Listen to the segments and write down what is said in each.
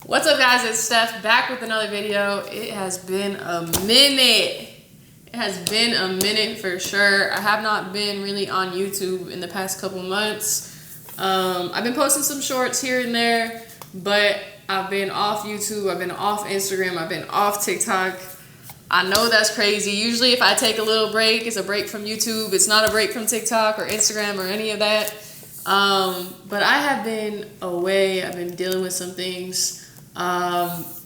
What's up, guys? It's Steph back with another video. It has been a minute. It has been a minute for sure. I have not been really on YouTube in the past couple months. I've been posting some shorts here and there, but I've been off YouTube. I've been off Instagram. I've been off TikTok. I know that's crazy. Usually if I take a little break, it's a break from YouTube. It's not a break from TikTok or Instagram or any of that. But I have been away. I've been dealing with some things.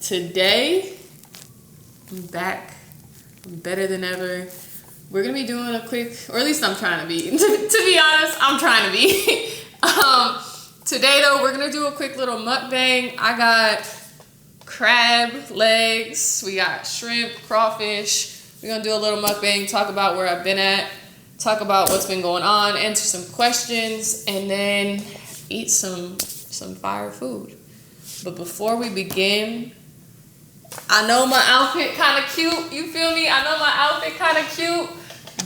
Today, I'm back. I'm better than ever. We're going to be doing a quick, or at least I'm trying to be. To be honest, I'm trying to be. Today, though, we're going to do a quick little mukbang. I got crab legs. We got shrimp, crawfish. We're going to do a little mukbang, talk about where I've been at, talk about what's been going on, answer some questions, and then eat some fire food. But before we begin, I know my outfit kind of cute. You feel me? I know my outfit kind of cute,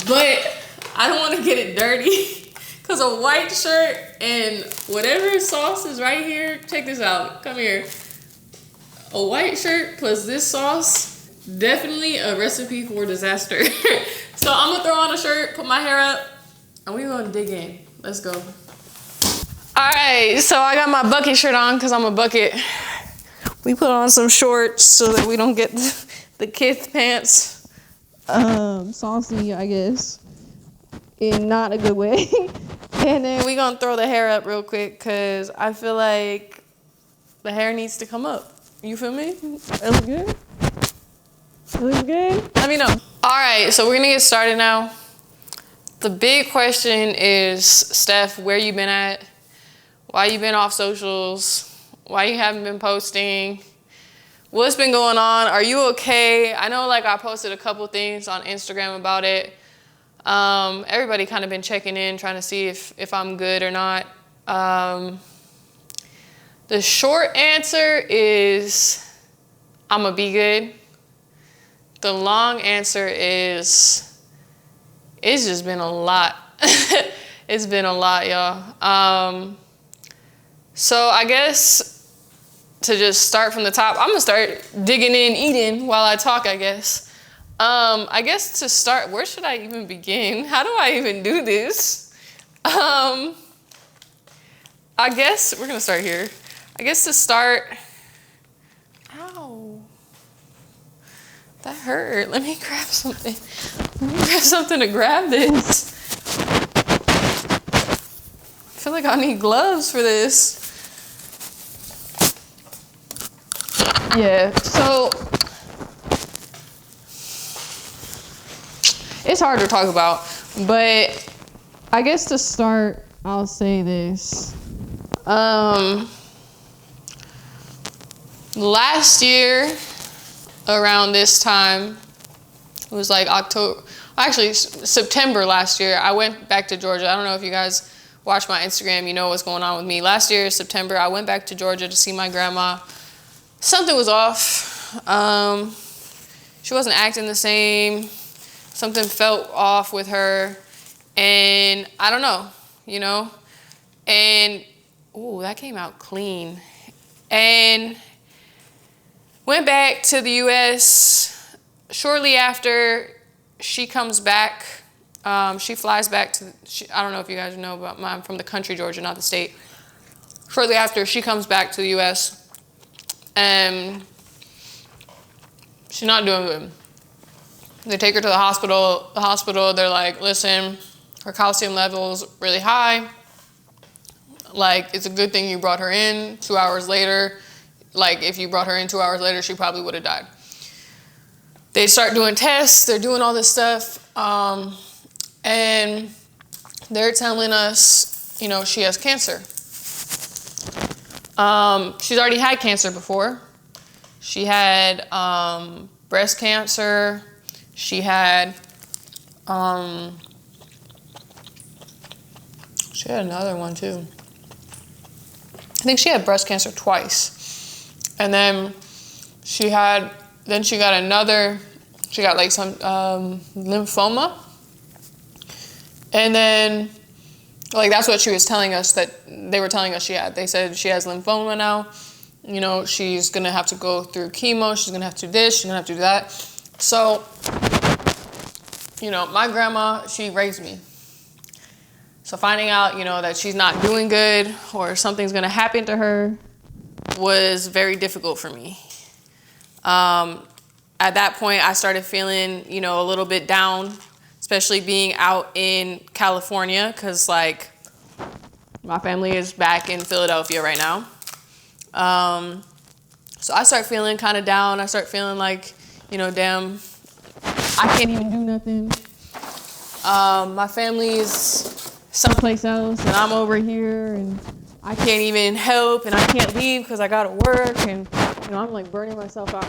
but I don't want to get it dirty. Because a white shirt and whatever sauce is right here, check this out. Come here. A white shirt plus this sauce, definitely a recipe for disaster. So I'm going to throw on a shirt, put my hair up, and we're going to dig in. Let's go. All right, so I got my bucket shirt on because I'm a bucket. We put on some shorts so that we don't get the kith pants saucy, I guess, in not a good way. And then we're going to throw the hair up real quick because I feel like the hair needs to come up. You feel me? That look good? That looks good? Let me know. All right, so we're going to get started now. The big question is, Steph, where you been at? Why you been off socials? Why you haven't been posting? What's been going on? Are you okay? I know like I posted a couple things on Instagram about it. Everybody kind of been checking in, trying to see if I'm good or not. The short answer is I'm gonna be good. The long answer is it's just been a lot. It's been a lot, y'all. So I guess to just start from the top, I'm gonna start digging in, eating while I talk, I guess. I guess to start, where should I even begin? How do I even do this? I guess we're gonna start here. I guess to start, ow, that hurt. Let me grab something. Let me grab something to grab this. I feel like I need gloves for this. Yeah, so it's hard to talk about, but I guess to start, I'll say this. Last year, around this time, it was like September last year, I went back to Georgia. I don't know if you guys watch my Instagram, you know what's going on with me. Last year, September, I went back to Georgia to see my grandma. Something was off. She wasn't acting the same. Something felt off with her. And I don't know, you know. And, ooh, that came out clean. And went back to the U.S. Shortly after she comes back, she flies back to, I don't know if you guys know, but I'm from the country, Georgia, not the state. Shortly after, she comes back to the U.S., and she's not doing good. They take her to the hospital. The hospital, they're like, listen, her calcium level's really high. Like, it's a good thing you brought her in 2 hours later. Like, if you brought her in 2 hours later, she probably would have died. They start doing tests. They're doing all this stuff. And they're telling us, you know, she has cancer. She's already had cancer before. She had breast cancer. She had another one too. I think she had breast cancer twice. And then she got like some lymphoma. And then Like, that's what she was telling us, that they were telling us she had. They said she has lymphoma now. You know, she's gonna have to go through chemo, she's gonna have to do this, she's gonna have to do that. So, you know, my grandma, she raised me. So finding out, you know, that she's not doing good or something's gonna happen to her was very difficult for me. At that point, I started feeling, you know, a little bit down, especially being out in California, because like my family is back in Philadelphia right now. So I start feeling kind of down. I start feeling like, you know, damn, I can't even do nothing. My family's someplace else and I'm over here and I can't even help and I can't leave because I gotta work, and you know, I'm like burning myself out.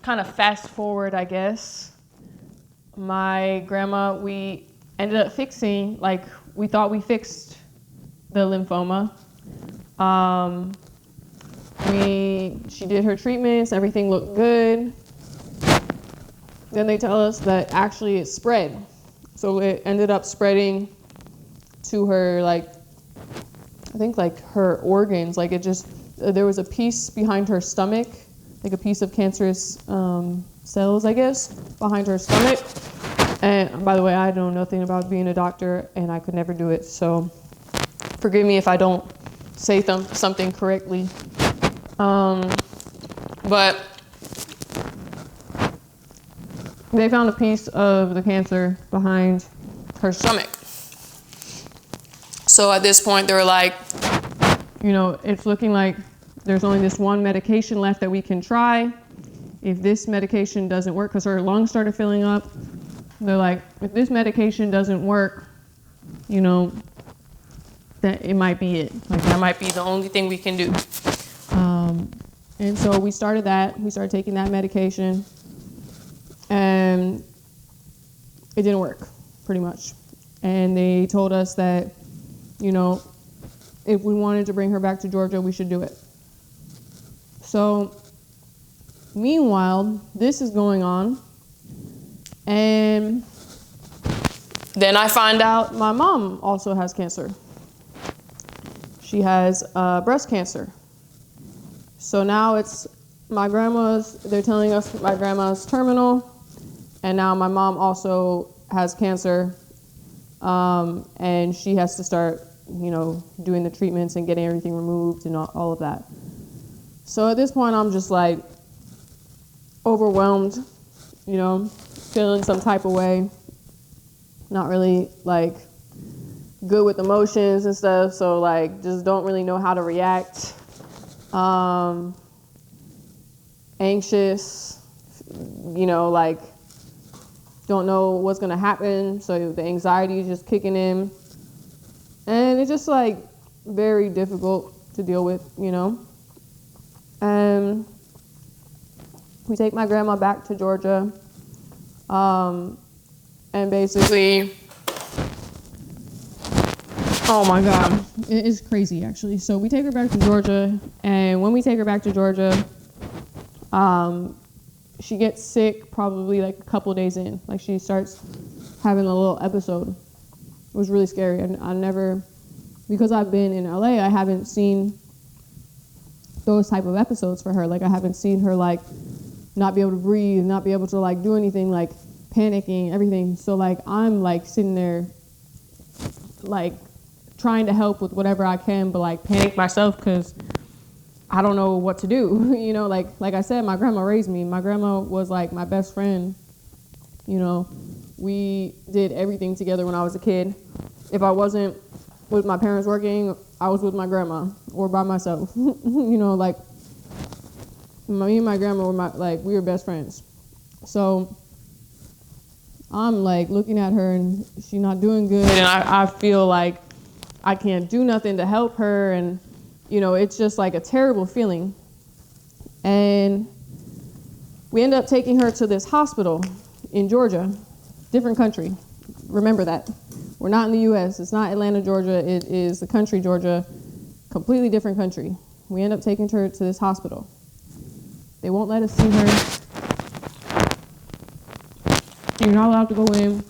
Kind of fast forward, I guess. My grandma, we ended up fixing, like we thought we fixed the lymphoma. She did her treatments, everything looked good. Then they tell us that actually it spread. So it ended up spreading to her, like, I think like her organs. Like it just, there was a piece behind her stomach, like a piece of cancerous cells, I guess, behind her stomach. And by the way, I know nothing about being a doctor and I could never do it. So forgive me if I don't say something correctly. But they found a piece of the cancer behind her stomach. So at this point, they were like, you know, it's looking like there's only this one medication left that we can try. If this medication doesn't work, because her lungs started filling up, they're like, if this medication doesn't work, you know, that it might be it. Like that might be the only thing we can do. And so we started that. We started taking that medication, and it didn't work, pretty much. And they told us that, you know, if we wanted to bring her back to Georgia, we should do it. So, meanwhile, this is going on, and then I find out my mom also has cancer. She has breast cancer. So now it's they're telling us my grandma's terminal, and now my mom also has cancer, and she has to start, you know, doing the treatments and getting everything removed and all of that. So at this point, I'm just like overwhelmed, you know, feeling some type of way, not really like good with emotions and stuff. So like, just don't really know how to react. Anxious, you know, like don't know what's gonna happen. So the anxiety is just kicking in, and it's just like very difficult to deal with, you know. And we take my grandma back to Georgia, and basically, oh my God, it is crazy actually. So we take her back to Georgia, and when we take her back to Georgia, she gets sick probably like a couple days in. Like she starts having a little episode. It was really scary. And I never, because I've been in LA, I haven't seen those type of episodes for her. Like I haven't seen her like not be able to breathe, not be able to like do anything, like panicking, everything. So like I'm like sitting there like trying to help with whatever I can, but like panic myself because I don't know what to do. You know, like I said, my grandma raised me. My grandma was like my best friend. You know, we did everything together when I was a kid. If I wasn't with my parents working, I was with my grandma or by myself. You know, like me and my grandma were we were best friends. So I'm like looking at her and she's not doing good, and I feel like I can't do nothing to help her, and you know, it's just like a terrible feeling. And we end up taking her to this hospital in Georgia, different country. Remember that. We're not in the US. It's not Atlanta, Georgia. It is the country, Georgia, completely different country. We end up taking her to this hospital. They won't let us see her. You're not allowed to go in.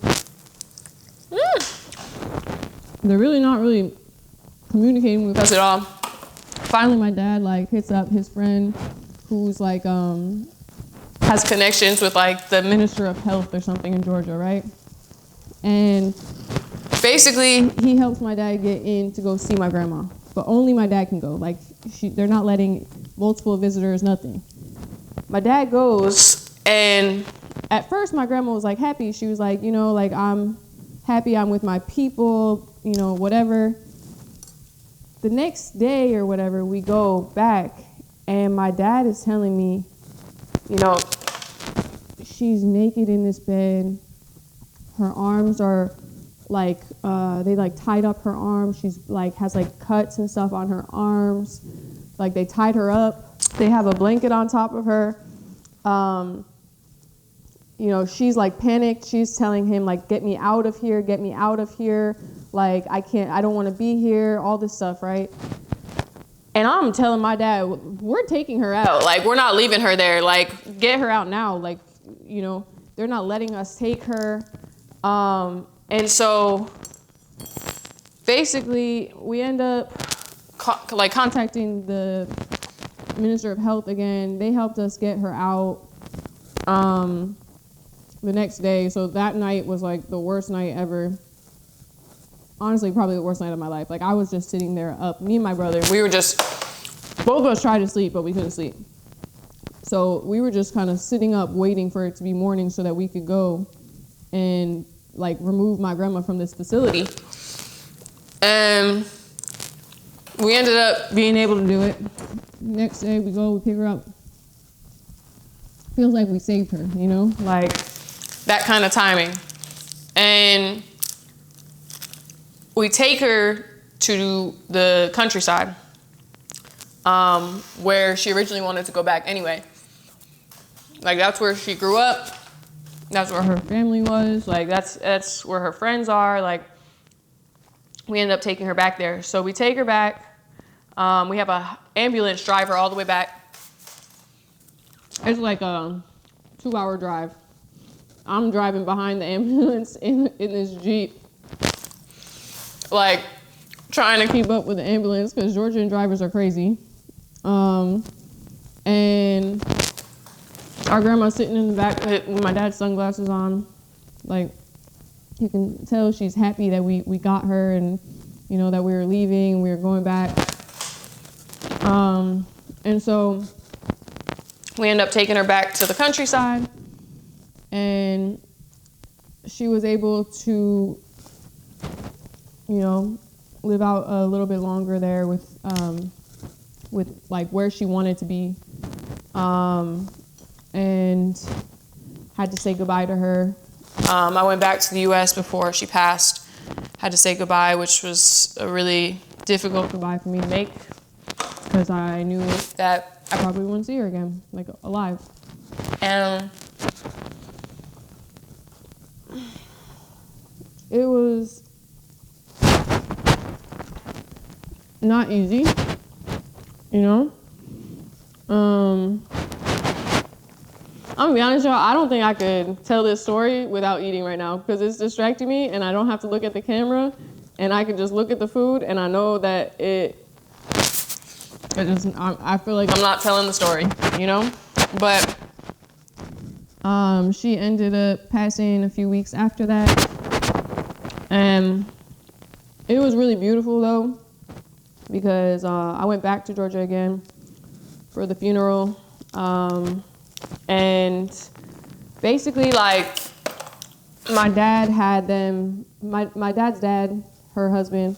They're really not really communicating with us at all. Finally, my dad like hits up his friend who's like has connections with like the Minister of Health or something in Georgia, right? And basically, he helps my dad get in to go see my grandma, but only my dad can go. Like, they're not letting multiple visitors, nothing. My dad goes, and at first my grandma was like happy. She was like, you know, like, I'm happy I'm with my people, you know, whatever. The next day or whatever, we go back, and my dad is telling me, you know, she's naked in this bed. Her arms are like, they like tied up her arms. She's like, has like cuts and stuff on her arms. Like, they tied her up. They have a blanket on top of her. You know, she's like panicked. She's telling him like, get me out of here, get me out of here. Like, I don't want to be here, all this stuff, right? And I'm telling my dad, we're taking her out. Like, we're not leaving her there. Like, get her out now. Like, you know, they're not letting us take her. And so basically we end up contacting the Minister of Health again. They helped us get her out the next day. So that night was like the worst night ever. Honestly, probably the worst night of my life. Like, I was just sitting there up, me and my brother, we were just, both of us tried to sleep, but we couldn't sleep. So we were just kind of sitting up waiting for it to be morning so that we could go and like remove my grandma from this facility. And we ended up being able to do it. Next day we go, we pick her up. Feels like we saved her, you know? Like, that kind of timing. And we take her to the countryside, where she originally wanted to go back anyway. Like, that's where she grew up. That's where her family was. Like, that's where her friends are. Like, we ended up taking her back there. So we take her back. We have an ambulance drive her all the way back. It's like a 2-hour drive. I'm driving behind the ambulance in this Jeep, like, trying to keep up with the ambulance because Georgian drivers are crazy. And our grandma's sitting in the back with my dad's sunglasses on. Like, you can tell she's happy that we got her and, you know, that we were leaving, we were going back. And so we end up taking her back to the countryside, and she was able to, you know, live out a little bit longer there with like where she wanted to be, and had to say goodbye to her. I went back to the U.S. before she passed. Had to say goodbye, which was a really difficult goodbye for me to make because I knew that I probably wouldn't see her again, like, alive. And it was not easy, you know? I'm gonna be honest, y'all, I don't think I could tell this story without eating right now because it's distracting me and I don't have to look at the camera and I can just look at the food and I know that I feel like I'm not telling the story, you know? But she ended up passing a few weeks after that. And it was really beautiful though, because I went back to Georgia again for the funeral. And basically, like, my dad had them, my dad's dad, her husband,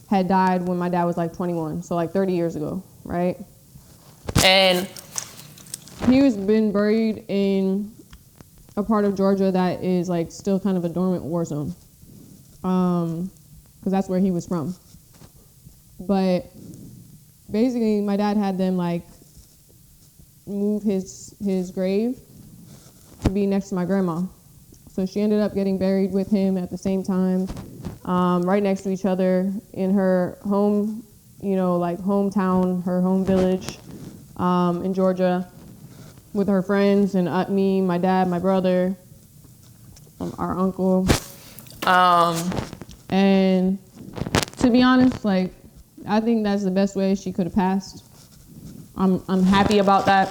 had died when my dad was like 21, so like 30 years ago, right? And he was been buried in a part of Georgia that is like still kind of a dormant war zone, because that's where he was from. But basically, my dad had them like move his grave to be next to my grandma. So she ended up getting buried with him at the same time, right next to each other in her home, you know, like hometown, her home village in Georgia, with her friends and me, my dad, my brother, our uncle. And to be honest, like, I think that's the best way she could have passed. I'm happy about that.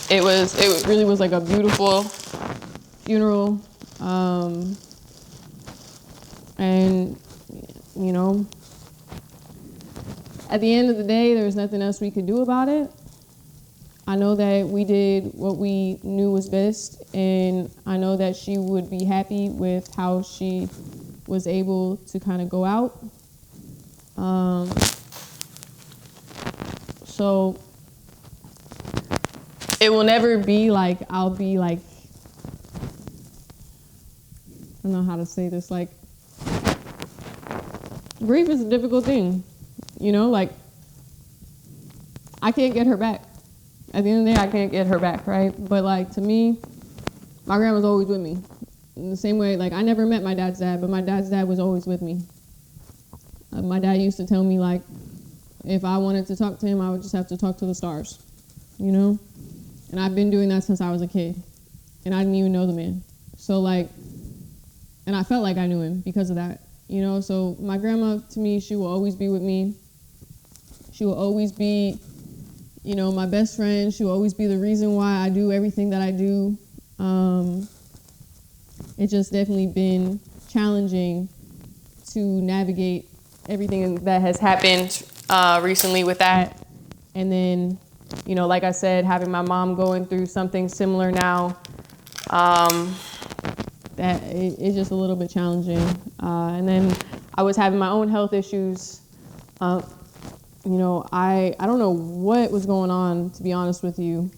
It really was like a beautiful funeral. And, you know, at the end of the day, there was nothing else we could do about it. I know that we did what we knew was best, and I know that she would be happy with how she was able to kind of go out. So it will never be like, I'll be like, I don't know how to say this, like, grief is a difficult thing, you know, like, I can't get her back. At the end of the day, I can't get her back, right? But like, to me, my grandma's always with me. In the same way, like, I never met my dad's dad, but my dad's dad was always with me. My dad used to tell me, like, if I wanted to talk to him, I would just have to talk to the stars, you know? And I've been doing that since I was a kid. And I didn't even know the man. So, like, and I felt like I knew him because of that, you know? So my grandma, to me, she will always be with me. She will always be, you know, my best friend. She will always be the reason why I do everything that I do. It's just definitely been challenging to navigate everything that has happened recently with that. And then, you know, like I said, having my mom going through something similar now, that it's just a little bit challenging. And then I was having my own health issues. You know, I don't know what was going on, to be honest with you.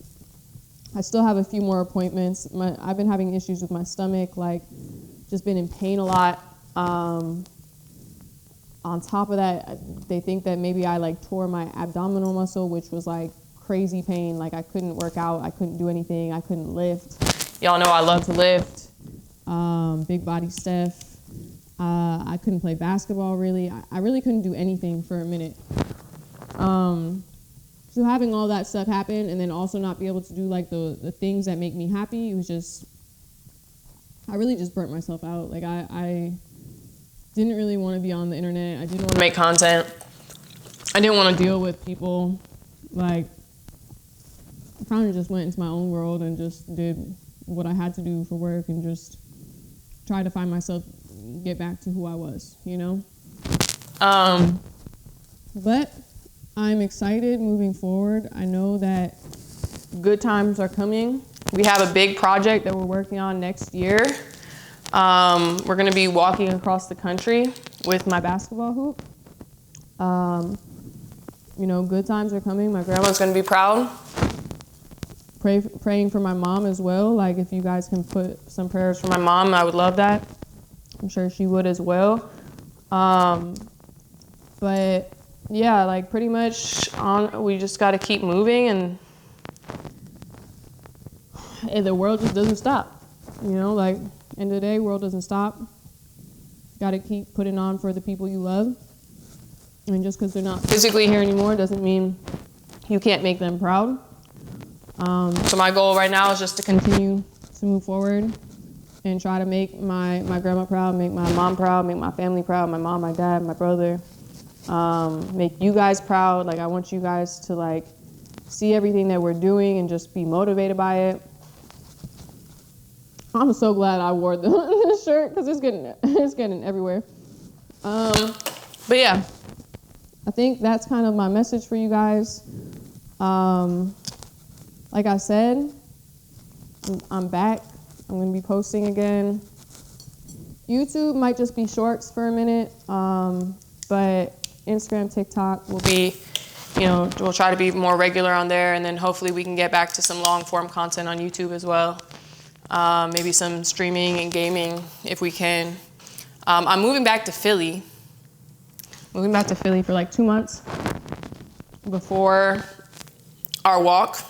I still have a few more appointments. I've been having issues with my stomach, like just been in pain a lot. On top of that, they think that maybe I like tore my abdominal muscle, which was like crazy pain. Like I couldn't work out, I couldn't do anything, I couldn't lift. Y'all know I love to lift. Big body Steph. I couldn't play basketball really. I really couldn't do anything for a minute. So having all that stuff happen and then also not be able to do like the things that make me happy, it was just, I really just burnt myself out. Like I didn't really want to be on the internet. I didn't want to make content. I didn't want to deal with people. Like, I kind of just went into my own world and just did what I had to do for work and just tried to find myself, get back to who I was, you know? But I'm excited moving forward. I know that good times are coming. We have a big project that we're working on next year. We're gonna be walking across the country with my basketball hoop. You know, good times are coming. My grandma's gonna be proud. Praying for my mom as well. Like, if you guys can put some prayers for my mom, I would love that. I'm sure she would as well. But yeah, like pretty much we just gotta keep moving and the world just doesn't stop. You know, like, end of the day, world doesn't stop. Gotta keep putting on for the people you love. And just because they're not physically here anymore doesn't mean you can't make them proud. So my goal right now is just to continue to move forward and try to make my grandma proud, make my mom proud, make my family proud, my mom, my dad, my brother, make you guys proud. Like, I want you guys to like see everything that we're doing and just be motivated by it. I'm so glad I wore this shirt because it's getting everywhere. But yeah, I think that's kind of my message for you guys. Like I said, I'm back. I'm going to be posting again. YouTube might just be shorts for a minute, but Instagram, TikTok will be, you know, we'll try to be more regular on there, and then hopefully we can get back to some long form content on YouTube as well. Maybe some streaming and gaming if we can. I'm moving back to Philly. Moving back to Philly for like 2 months before our walk.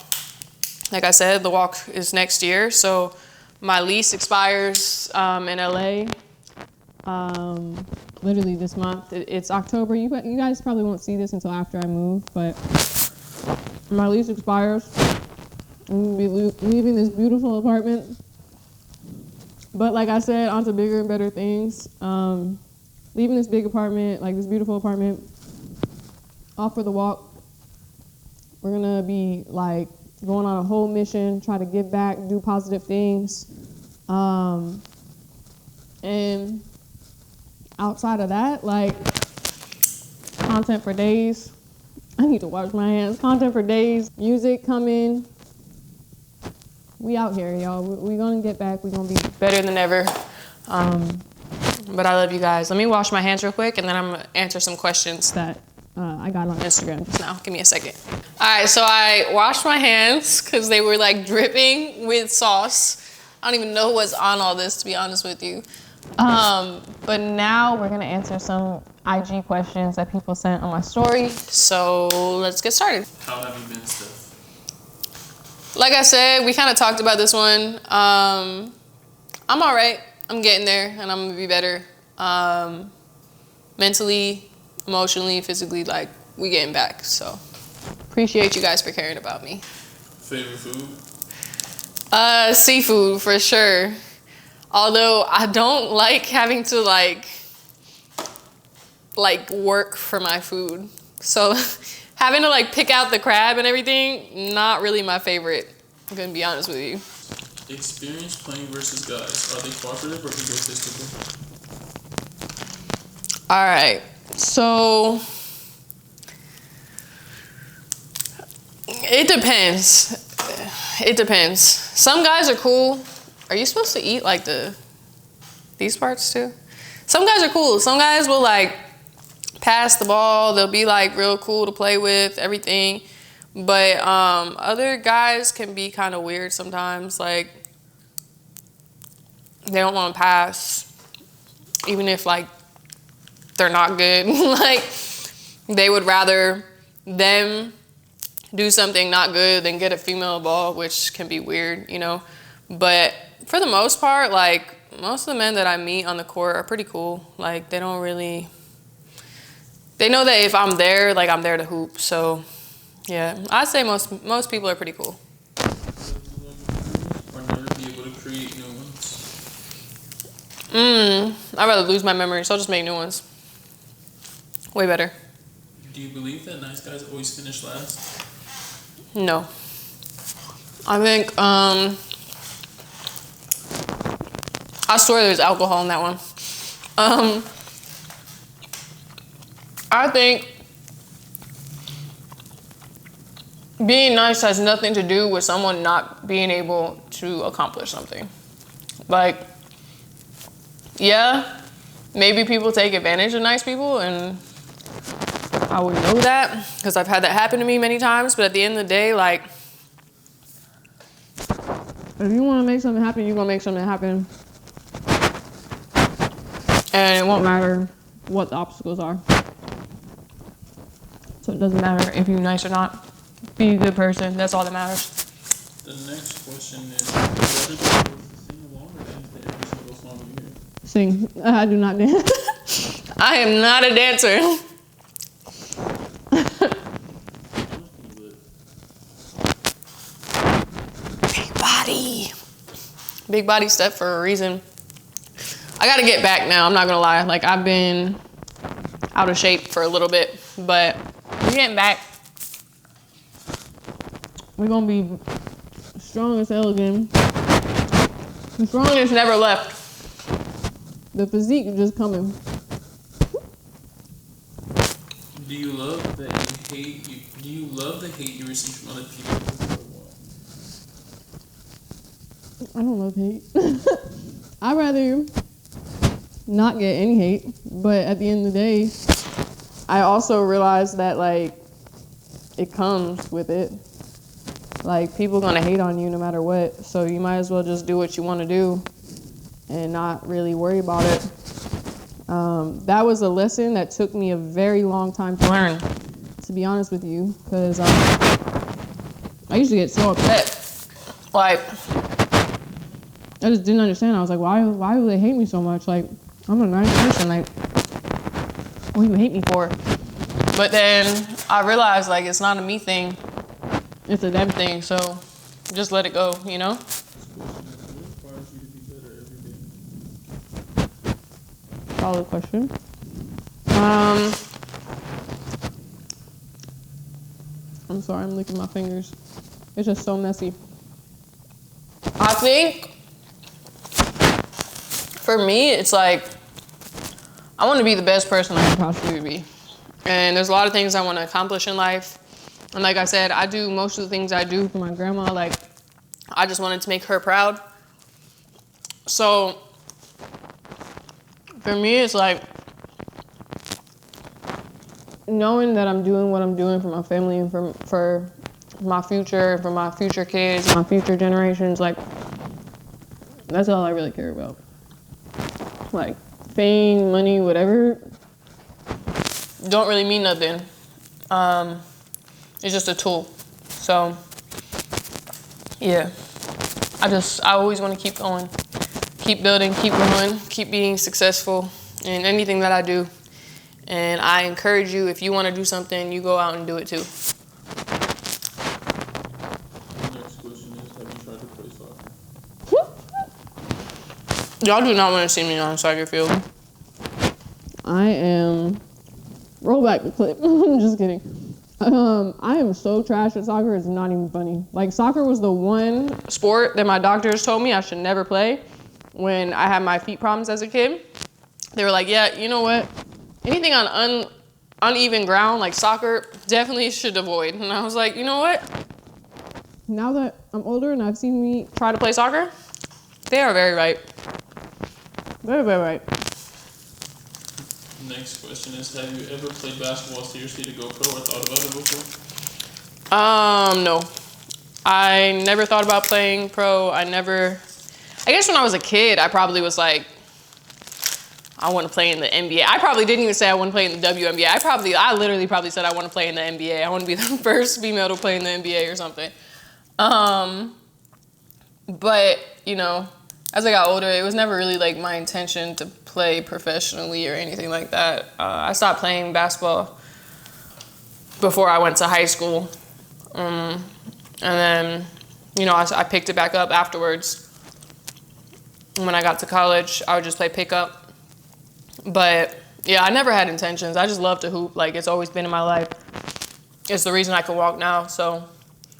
Like I said, the walk is next year, so my lease expires in LA literally this month. It's October. You guys probably won't see this until after I move, but my lease expires. I'm going to be leaving this beautiful apartment. But like I said, on to bigger and better things. Leaving this big apartment, like this beautiful apartment, off for the walk. We're gonna be like going on a whole mission, try to give back, do positive things. And outside of that, like content for days. I need to wash my hands. Content for days. Music coming. We out here, y'all. We're gonna get back. We're gonna be better than ever. But I love you guys. Let me wash my hands real quick, and then I'm gonna answer some questions that I got on Instagram just now. Give me a second. All right, so I washed my hands because they were like dripping with sauce. I don't even know what's on all this, to be honest with you. But now we're gonna answer some IG questions that people sent on my story. So let's get started. How have you been, Steph? Like I said, we kind of talked about this one. I'm all right. I'm getting there, and I'm gonna be better. Mentally, emotionally, physically, like we getting back. So appreciate you guys for caring about me. Favorite food? Seafood for sure. Although I don't like having to like work for my food. So having to like pick out the crab and everything, not really my favorite. I'm gonna be honest with you. Experience playing versus guys. Are they cooperative or egotistical? All right, so it depends. It depends. Some guys are cool. Are you supposed to eat like these parts too? Some guys are cool. Some guys will like pass the ball. They'll be like real cool to play with, everything. But other guys can be kind of weird sometimes. Like they don't want to pass, even if like they're not good. Like they would rather them do something not good than get a female ball, which can be weird, you know. But for the most part, like most of the men that I meet on the court are pretty cool. Like they don't really, they know that if I'm there, like I'm there to hoop. So yeah, I'd say most people are pretty cool. Or never be able to create new ones? I'd rather lose my memory, so I'll just make new ones. Way better. Do you believe that nice guys always finish last? No. I think, I swear there's alcohol in that one. I think being nice has nothing to do with someone not being able to accomplish something. Like, yeah, maybe people take advantage of nice people, and I would know that because I've had that happen to me many times. But at the end of the day, like, if you want to make something happen, you're going to make something happen. And it won't matter what the obstacles are. So it doesn't matter if you're nice or not. Be a good person. That's all that matters. The next question is, whether to sing along or dance to every single song you hear? Sing. I do not dance. I am not a dancer. Big body Steph for a reason. I gotta get back now, I'm not gonna lie. Like I've been out of shape for a little bit, but we're getting back. We're gonna be strong as hell again. The strongest never left. The physique is just coming. Do you love the hate you receive from other people? I don't love hate. I'd rather not get any hate, but at the end of the day, I also realize that like it comes with it. Like people gonna hate on you no matter what, so you might as well just do what you want to do and not really worry about it. That was a lesson that took me a very long time to learn, to be honest with you, because I used to get so upset. Like, I just didn't understand. I was like, why do they hate me so much? Like, I'm a nice person. Like, what do you hate me for? But then I realized, like, it's not a me thing. It's a them thing. So just let it go, you know? Solid question. I'm sorry, I'm licking my fingers. It's just so messy. I think for me, it's like I want to be the best person I can possibly be. And there's a lot of things I want to accomplish in life. And like I said, I do most of the things I do for my grandma. Like, I just wanted to make her proud. So for me, it's like knowing that I'm doing what I'm doing for my family and for my future, for my future kids, my future generations, like, that's all I really care about. Like, fame, money, whatever, don't really mean nothing. It's just a tool. So, yeah. I always want to keep going, keep building, keep growing, keep being successful in anything that I do. And I encourage you, if you want to do something, you go out and do it too. Next question is, have you tried to play soccer? Y'all do not want to see me on a soccer field. I am... Roll back the clip. I'm just kidding. I am so trash at soccer, it's not even funny. Like, soccer was the one sport that my doctors told me I should never play when I had my feet problems as a kid. They were like, yeah, you know what? Anything on uneven ground, like soccer, definitely should avoid. And I was like, you know what? Now that I'm older and I've seen me try to play soccer, they are very right. Very, very right. Next question is, have you ever played basketball seriously to go pro or thought about it before? No. I never thought about playing pro. I guess when I was a kid, I probably was like, I want to play in the NBA. I probably didn't even say I want to play in the WNBA. I literally probably said I want to play in the NBA. I want to be the first female to play in the NBA or something. But, you know, as I got older, it was never really like my intention to play professionally or anything like that. I stopped playing basketball before I went to high school. And then, you know, I picked it back up afterwards. When I got to college, I would just play pickup. But yeah, I never had intentions. I just love to hoop. Like, it's always been in my life. It's the reason I can walk now. So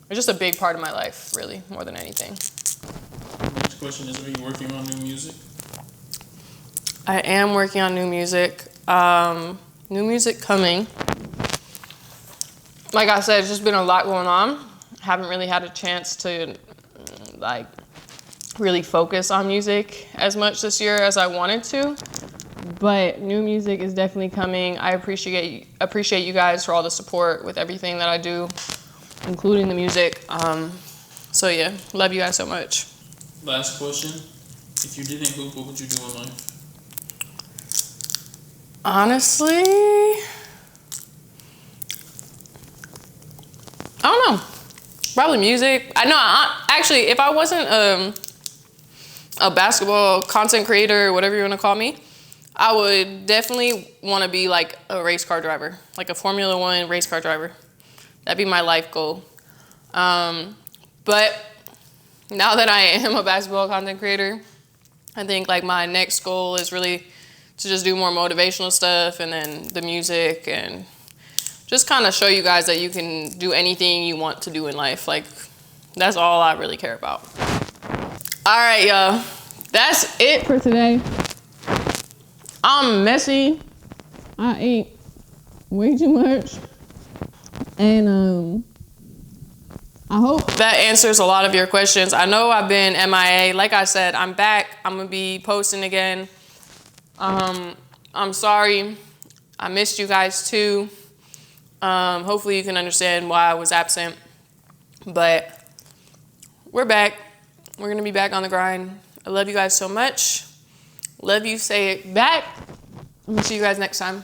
it's just a big part of my life, really, more than anything. Next question is, are you working on new music? I am working on new music. New music coming. Like I said, it's just been a lot going on. Haven't really had a chance to, like, really focus on music as much this year as I wanted to. But new music is definitely coming. I appreciate you guys for all the support with everything that I do, including the music. So yeah, love you guys so much. Last question. If you didn't hoop, what would you do in life? Honestly, I don't know. Probably music. Actually, if I wasn't a basketball content creator, whatever you want to call me, I would definitely want to be like a race car driver, like a Formula One race car driver. That'd be my life goal. But now that I am a basketball content creator, I think like my next goal is really to just do more motivational stuff, and then the music, and just kind of show you guys that you can do anything you want to do in life. Like, that's all I really care about. All right, y'all. That's it for today. I'm messy. I ate way too much. And I hope that answers a lot of your questions. I know I've been MIA. Like I said, I'm back. I'm gonna be posting again. I'm sorry. I missed you guys too. Hopefully you can understand why I was absent. But we're back. We're gonna be back on the grind. I love you guys so much. Love you, say it back. I'm gonna see you guys next time.